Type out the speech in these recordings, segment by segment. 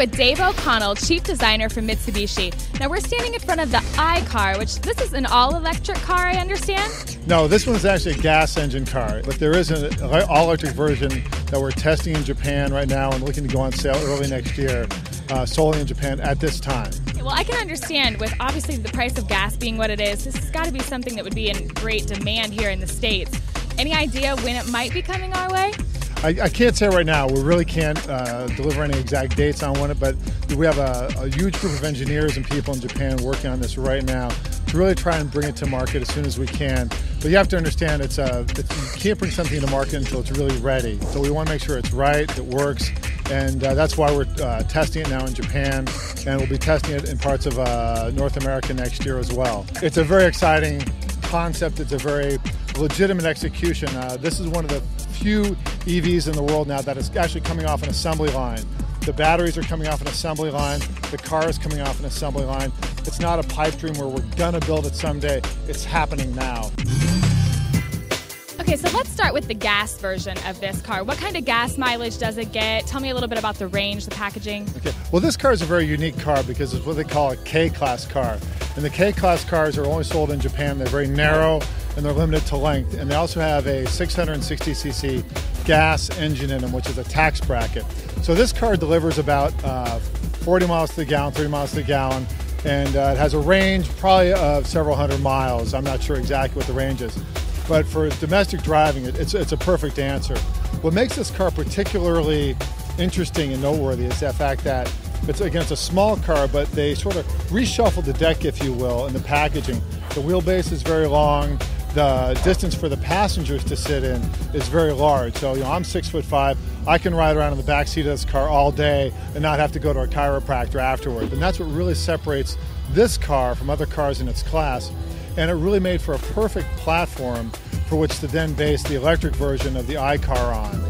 with Dave O'Connell, Chief Designer for Mitsubishi. Now we're standing in front of the iCar, which this is an all-electric car, I understand? No, this one's actually a gas engine car, but there is an all-electric version that we're testing in Japan right now and looking to go on sale early next year, solely in Japan at this time. Well, I can understand with obviously the price of gas being what it is, this has got to be something that would be in great demand here in the States. Any idea when it might be coming our way? I can't say right now. We really can't deliver any exact dates on when but we have a huge group of engineers and people in Japan working on this right now to really try and bring it to market as soon as we can. But you have to understand, you can't bring something to market until it's really ready. So we want to make sure it's right, it works, and that's why we're testing it now in Japan, and we'll be testing it in parts of North America next year as well. It's a very exciting concept. It's a very legitimate execution. This is one of the few EVs in the world now that is actually coming off an assembly line. The batteries are coming off an assembly line. The car is coming off an assembly line. It's not a pipe dream where we're gonna build it someday. It's happening now. Okay, so let's start with the gas version of this car. What kind of gas mileage does it get? Tell me a little bit about the range, the packaging. Okay, well, this car is a very unique car because it's what they call a K-Class car. And the K-Class cars are only sold in Japan. They're very narrow and they're limited to length. And they also have a 660cc gas engine in them, which is a tax bracket. So this car delivers about 40 miles to the gallon, 30 miles to the gallon, and it has a range probably of several hundred miles. I'm not sure exactly what the range is. But for domestic driving, it's a perfect answer. What makes this car particularly interesting and noteworthy is the fact that it's a small car, but they sort of reshuffled the deck, if you will, in the packaging. The wheelbase is very long. The distance for the passengers to sit in is very large. So, I'm 6'5". I can ride around in the back seat of this car all day and not have to go to a chiropractor afterward. And that's what really separates this car from other cars in its class. And it really made for a perfect platform for which to then base the electric version of the iCar on.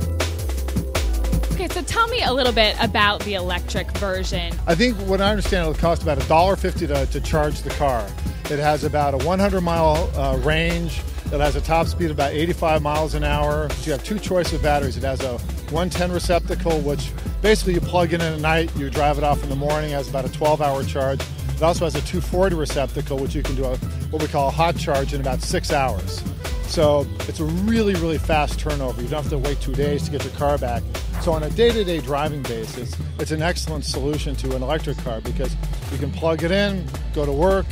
Okay, so tell me a little bit about the electric version. I think what I understand, it'll cost about $1.50 to charge the car. It has about a 100-mile range. It has a top speed of about 85 miles an hour. So you have two choices of batteries. It has a 110 receptacle, which basically you plug in at night, you drive it off in the morning. It has about a 12-hour charge. It also has a 240 receptacle, which you can do what we call a hot charge in about 6 hours. So it's a really, really fast turnover. You don't have to wait 2 days to get your car back. So on a day-to-day driving basis, it's an excellent solution to an electric car because you can plug it in, go to work,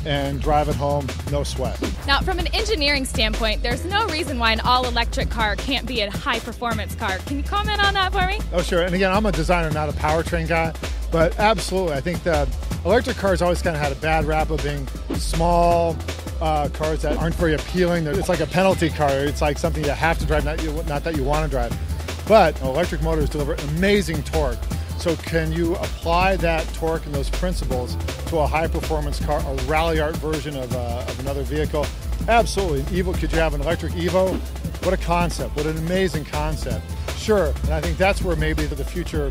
and drive it home, no sweat. Now, from an engineering standpoint, there's no reason why an all-electric car can't be a high-performance car. Can you comment on that for me? Oh, sure. And again, I'm a designer, not a powertrain guy, but absolutely. I think that electric cars always kind of had a bad rap of being small cars that aren't very appealing. It's like a penalty car. It's like something you have to drive, not that you want to drive. But electric motors deliver amazing torque. So can you apply that torque and those principles to a high-performance car, a rally art version of another vehicle? Absolutely. Could you have an electric Evo? What a concept. What an amazing concept. Sure, and I think that's where maybe the future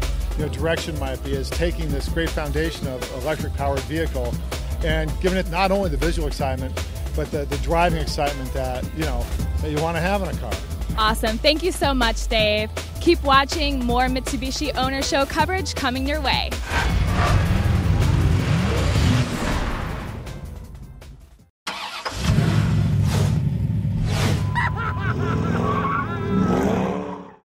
direction might be, is taking this great foundation of electric-powered vehicle and giving it not only the visual excitement, but the driving excitement that you want to have in a car. Awesome. Thank you so much, Dave. Keep watching more Mitsubishi Owner Show coverage coming your way.